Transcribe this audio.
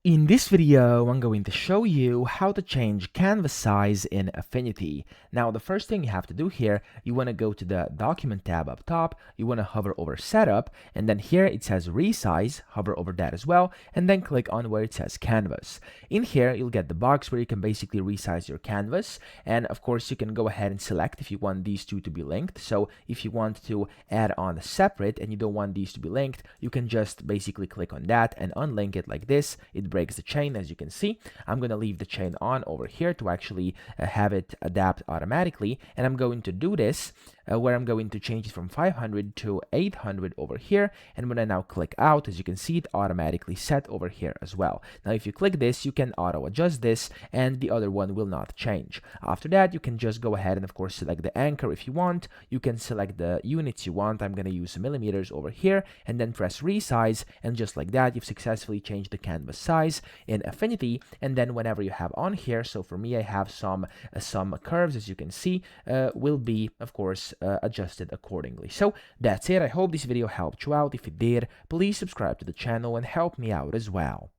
In this video, I'm going to show you how to change canvas size in Affinity. Now, the first thing you have to do here, you want to go to the Document tab up top, you want to hover over Setup, and then here it says Resize, hover over that as well, and then click on where it says Canvas. In here, you'll get the box where you can basically resize your canvas, and of course, you can go ahead and select if you want these two to be linked. So if you want to add on separate and you don't want these to be linked, you can just basically click on that and unlink it like this. It breaks the chain, as you can see. I'm going to leave the chain on over here to actually have it adapt automatically, and I'm going to do this where I'm going to change it from 500 to 800 over here, and when I now click out, as you can see, it automatically set over here as well. Now if you click this, you can auto adjust this and the other one will not change. After that, you can just go ahead and of course select the anchor if you want. You can select the units you want. I'm going to use millimeters over here and then press resize, and just like that, you've successfully changed the canvas size in Affinity. And then whenever you have on here, so for me I have some curves, as you can see, will be of course adjusted accordingly. So that's it. I hope this video helped you out. If it did, please subscribe to the channel and help me out as well.